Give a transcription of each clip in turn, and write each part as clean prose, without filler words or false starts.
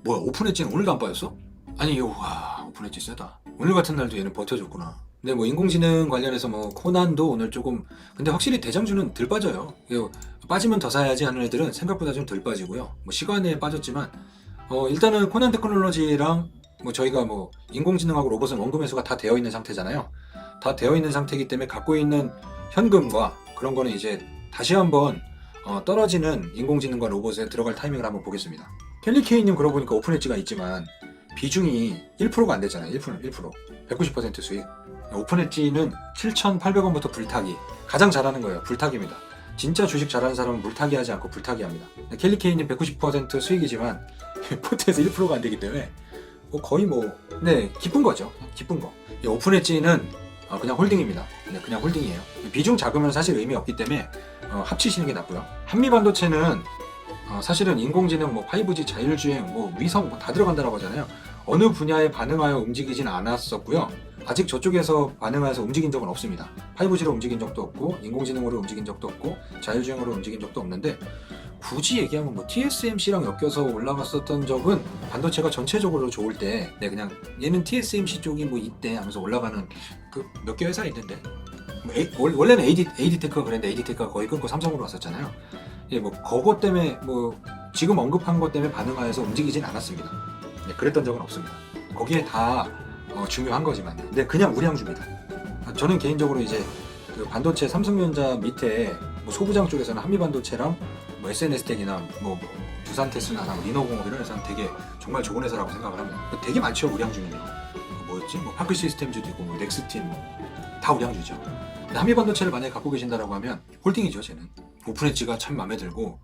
뭐야, 오픈 엣지는 오늘도 안 빠졌어? 아니, 와, 오픈 엣지 세다. 오늘 같은 날도 얘는 버텨줬구나. 근데 뭐 인공지능 관련해서 뭐 코난도 오늘 조금, 근데 확실히 대장주는 덜 빠져요. 이거 빠지면 더 사야지 하는 애들은 생각보다 좀 덜 빠지고요. 뭐 시간에 빠졌지만 일단은 코난 테크놀로지랑 뭐 저희가 뭐 인공지능하고 로봇은 원금 회수가 다 되어 있는 상태잖아요. 다 되어 있는 상태이기 때문에 갖고 있는 현금과 그런 거는 이제 다시 한번 떨어지는 인공지능과 로봇에 들어갈 타이밍을 한번 보겠습니다. 켈리케이님 그러고 보니까 오픈 엣지가 있지만 비중이 1%가 안 되잖아요. 1%. 190% 수익. 오픈 엣지는 7,800원부터 불타기. 가장 잘하는 거예요. 불타기입니다. 진짜 주식 잘하는 사람은 물타기 하지 않고 불타기 합니다. 켈리케이님 190% 수익이지만 포트에서 1%가 안 되기 때문에 거의 네, 기쁜 거죠. 기쁜 거. 이 오픈 엣지는 그냥 홀딩입니다. 네, 그냥 홀딩이에요. 비중 작으면 사실 의미 없기 때문에 합치시는 게 낫고요. 한미반도체는 사실은 인공지능, 5G, 자율주행, 위성 다 들어간다고 하잖아요. 어느 분야에 반응하여 움직이진 않았었고요. 아직 저쪽에서 반응해서 움직인 적은 없습니다. 5G로 움직인 적도 없고, 인공지능으로 움직인 적도 없고, 자율주행으로 움직인 적도 없는데, 굳이 얘기하면 TSMC랑 엮여서 올라갔었던 적은 반도체가 전체적으로 좋을 때, 네, 그냥 얘는 TSMC 쪽이 이때 하면서 올라가는 그 몇 개 회사 있는데, 원래는 AD테크가 그랬는데 AD테크가 거의 끊고 삼성으로 왔었잖아요. 예, 그거 때문에 지금 언급한 것 때문에 반응하여서 움직이진 않았습니다. 네, 그랬던 적은 없습니다. 거기에 다 중요한 거지만, 네, 그냥 우량주입니다. 저는 개인적으로 이제 그 반도체 삼성전자 밑에 소부장 쪽에서는 한미반도체랑 SNS텍이나 두산테스나나 리노공업 이런 회사는 되게 정말 좋은 회사라고 생각을 합니다. 되게 많죠, 우량주는요. 뭐였지? 파크 시스템즈도 있고, 넥스틴 다 우량주죠. 근데 한미반도체를 만약에 갖고 계신다라고 하면 홀딩이죠, 쟤는. 오픈 엣지가 참 마음에 들고,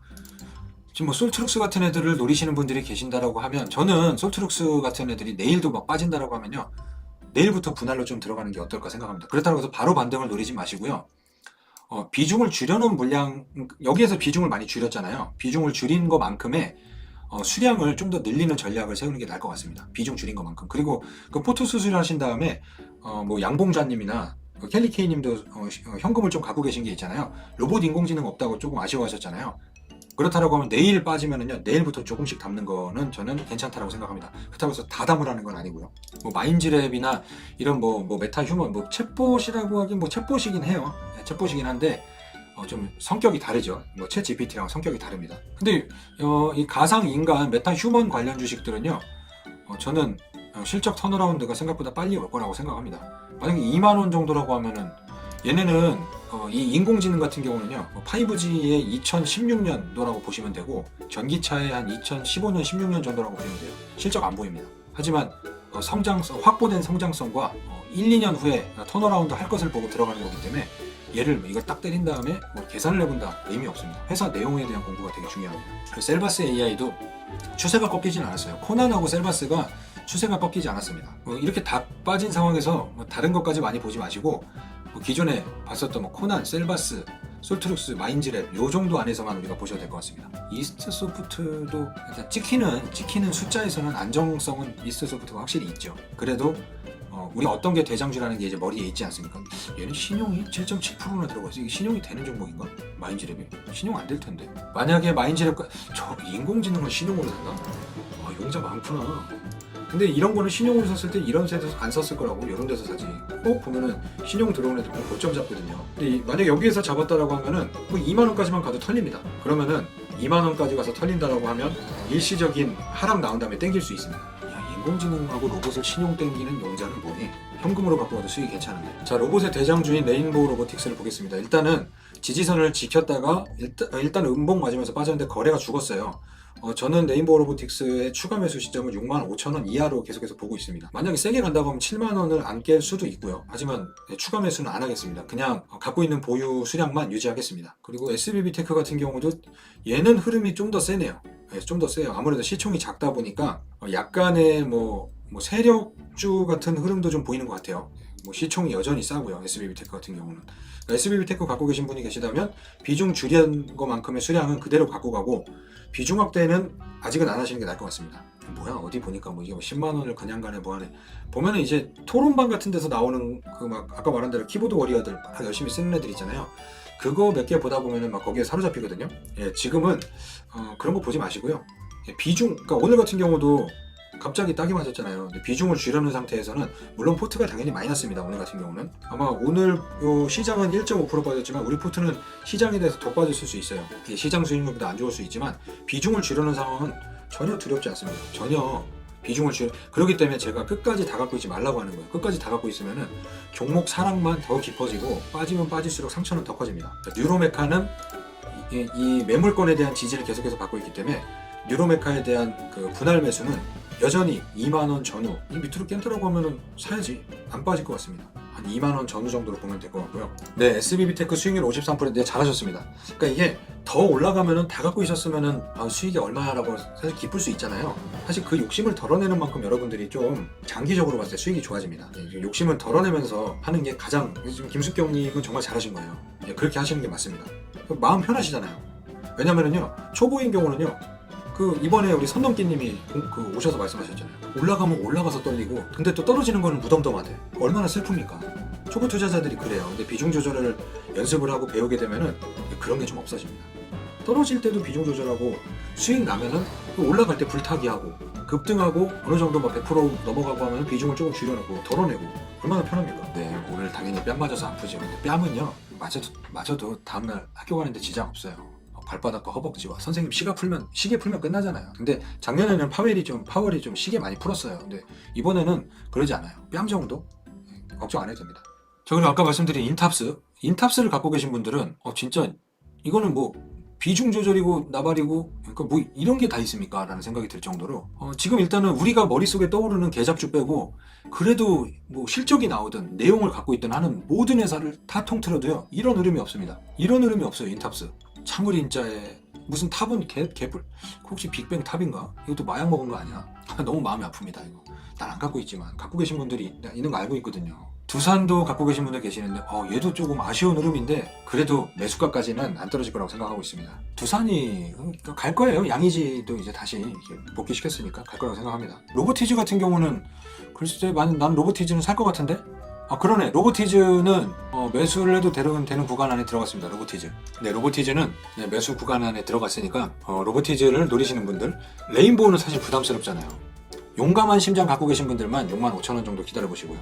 지금 솔트룩스 같은 애들을 노리시는 분들이 계신다라고 하면, 저는 솔트룩스 같은 애들이 내일도 빠진다라고 하면요, 내일부터 분할로 좀 들어가는 게 어떨까 생각합니다. 그렇다고 해서 바로 반등을 노리지 마시고요. 비중을 줄여놓은 물량, 여기에서 비중을 많이 줄였잖아요. 비중을 줄인 것만큼의 수량을 좀 더 늘리는 전략을 세우는 게 나을 것 같습니다. 비중 줄인 것만큼. 그리고 그 포트 수술 하신 다음에 양봉자님이나 켈리케이님도 현금을 좀 갖고 계신 게 있잖아요. 로봇 인공지능 없다고 조금 아쉬워하셨잖아요. 그렇다라고 하면 내일 빠지면은요, 내일부터 조금씩 담는 거는 저는 괜찮다라고 생각합니다. 그렇다고 해서 다 담으라는 건 아니고요. 마인즈랩이나 이런 메타 휴먼, 챗봇이라고 하긴 챗봇이긴 해요. 네, 챗봇이긴 한데 좀 성격이 다르죠. 챗 GPT랑 성격이 다릅니다. 근데 이 가상 인간 메타 휴먼 관련 주식들은요, 저는 실적 턴어라운드가 생각보다 빨리 올 거라고 생각합니다. 만약에 2만 원 정도라고 하면은 얘네는 이 인공지능 같은 경우는요, 5G의 2016년도라고 보시면 되고, 전기차의 한 2015년, 16년 정도라고 보시면 돼요. 실적 안 보입니다. 하지만 확보된 성장성과 1, 2년 후에 턴어라운드 할 것을 보고 들어가는 거기 때문에 얘를 이걸 딱 때린 다음에 계산을 해본다 의미 없습니다. 회사 내용에 대한 공부가 되게 중요합니다. 그 셀바스 AI도 추세가 꺾이진 않았어요. 코난하고 셀바스가 추세가 꺾이지 않았습니다. 이렇게 다 빠진 상황에서 다른 것까지 많이 보지 마시고, 기존에 봤었던 코난, 셀바스, 솔트룩스, 마인즈랩 요 정도 안에서만 우리가 보셔도 될 것 같습니다. 이스트 소프트도 일단 찍히는 숫자에서는 안정성은 이스트 소프트가 확실히 있죠. 그래도 우리가 어떤 게 대장주라는 게 이제 머리에 있지 않습니까? 얘는 신용이 7.7%나 들어가서 이게 신용이 되는 종목인가? 마인즈랩이 신용 안 될 텐데. 만약에 마인즈랩 저 인공지능을 신용으로 산다? 용자 많구나. 근데 이런 거는 신용으로 샀을 때 이런 데서 안 샀을 거라고 이런 데서 사지. 꼭 보면은 신용 들어오는 애들 고점 잡거든요. 근데 만약에 여기에서 잡았다라고 하면은 2만 원까지만 가도 털립니다. 그러면은 2만 원까지 가서 털린다라고 하면 일시적인 하락 나온 다음에 땡길 수 있습니다. 야, 인공지능하고 로봇을 신용 땡기는 용자는 뭐니? 현금으로 갖고 가도 수익이 괜찮은데. 자, 로봇의 대장주인 레인보우 로보틱스를 보겠습니다. 일단은 지지선을 지켰다가 일단 음봉 맞으면서 빠졌는데 거래가 죽었어요. 저는 레인보우 로보틱스의 추가 매수 시점을 65,000원 이하로 계속해서 보고 있습니다. 만약에 세게 간다고 하면 7만 원을 안 깰 수도 있고요. 하지만 추가 매수는 안 하겠습니다. 그냥 갖고 있는 보유 수량만 유지하겠습니다. 그리고 SBB테크 같은 경우도 얘는 흐름이 좀 더 세네요. 좀 더 세요. 아무래도 시총이 작다 보니까 약간의 세력주 같은 흐름도 좀 보이는 것 같아요. 시총이 여전히 싸고요. SBB테크 같은 경우는. SBB테크 갖고 계신 분이 계시다면 비중 줄인 것만큼의 수량은 그대로 갖고 가고, 비중 확대는 아직은 안 하시는 게 나을 것 같습니다. 뭐야, 어디 보니까 이게 10만 원을 그냥 가네 뭐하네. 보면은 이제 토론방 같은 데서 나오는 아까 말한 대로 키보드 워리어들 막 열심히 쓰는 애들 있잖아요. 그거 몇 개 보다 보면은 거기에 사로잡히거든요. 예, 지금은 그런 거 보지 마시고요. 비중, 그러니까 오늘 같은 경우도 갑자기 딱이 맞았잖아요. 근데 비중을 줄여놓은 상태에서는 물론 포트가 당연히 많이 났습니다. 오늘 같은 경우는 아마 오늘 요 시장은 1.5% 빠졌지만 우리 포트는 시장에 대해서 더 빠졌을 수 있어요. 이게 시장 수익률보다 안 좋을 수 있지만 비중을 줄여놓은 상황은 전혀 두렵지 않습니다. 전혀 비중을 줄여. 그렇기 때문에 제가 끝까지 다 갖고 있지 말라고 하는 거예요. 끝까지 다 갖고 있으면은 종목 사랑만 더 깊어지고 빠지면 빠질수록 상처는 더 커집니다. 그러니까 뉴로메카는 이 매물권에 대한 지지를 계속해서 받고 있기 때문에 뉴로메카에 대한 그 분할 매수는 여전히 2만원 전후, 이 밑으로 깬다라고 하면은 사야지. 안 빠질 것 같습니다. 한 2만원 전후 정도로 보면 될 것 같고요. 네, SBB테크 수익률 53%인데 잘하셨습니다. 그러니까 이게 더 올라가면은 다 갖고 있었으면은 수익이 얼마라고 사실 기쁠 수 있잖아요. 사실 그 욕심을 덜어내는 만큼 여러분들이 좀 장기적으로 봤을 때 수익이 좋아집니다. 욕심을 덜어내면서 하는 게 가장, 지금 김숙경님은 정말 잘하신 거예요. 그렇게 하시는 게 맞습니다. 마음 편하시잖아요. 왜냐면은요, 초보인 경우는요, 그 이번에 우리 선넘기님이 그 오셔서 말씀하셨잖아요. 올라가면 올라가서 떨리고, 근데 또 떨어지는 거는 무덤덤하대. 얼마나 슬픕니까? 초보 투자자들이 그래요. 근데 비중 조절을 연습을 하고 배우게 되면은 그런 게 좀 없어집니다. 떨어질 때도 비중 조절하고 수익 나면은 또 올라갈 때 불타기 하고 급등하고 어느 정도 막 100% 넘어가고 하면 비중을 조금 줄여놓고 덜어내고 얼마나 편합니까? 네, 오늘 당연히 뺨 맞아서 아프죠. 근데 뺨은요 맞아도 다음날 학교 가는데 지장 없어요. 발바닥과 허벅지와 선생님 시계 풀면 끝나잖아요. 근데 작년에는 파월이 좀 시계 많이 풀었어요. 근데 이번에는 그러지 않아요. 뺨 정도 걱정 안 해도 됩니다. 저 그리고 아까 말씀드린 인탑스를 갖고 계신 분들은 진짜 이거는 뭐 비중 조절이고 나발이고 그러니까 뭐 이런 게 다 있습니까? 라는 생각이 들 정도로 지금 일단은 우리가 머릿속에 떠오르는 계잡주 빼고 그래도 뭐 실적이 나오든 내용을 갖고 있든 하는 모든 회사를 다 통틀어도요 이런 흐름이 없습니다. 이런 흐름이 없어요. 인탑스 참을 인자에 무슨 탑은 개뿔 혹시 빅뱅 탑인가? 이것도 마약 먹은 거 아니야? 너무 마음이 아픕니다. 이거 난 안 갖고 있지만 갖고 계신 분들이 있는 거 알고 있거든요. 두산도 갖고 계신 분들 계시는데 얘도 조금 아쉬운 흐름인데 그래도 매수가까지는 안 떨어질 거라고 생각하고 있습니다. 두산이 갈 거예요. 양의지도 이제 다시 복귀시켰으니까 갈 거라고 생각합니다. 로보티즈 같은 경우는 글쎄 난 로보티즈는 살 것 같은데? 그러네. 로보티즈는 매수를 해도 되는 구간 안에 들어갔습니다. 로보티즈. 네, 로보티즈는 매수 구간 안에 들어갔으니까 로보티즈를 노리시는 분들 레인보우는 사실 부담스럽잖아요. 용감한 심장 갖고 계신 분들만 65,000원 정도 기다려보시고요.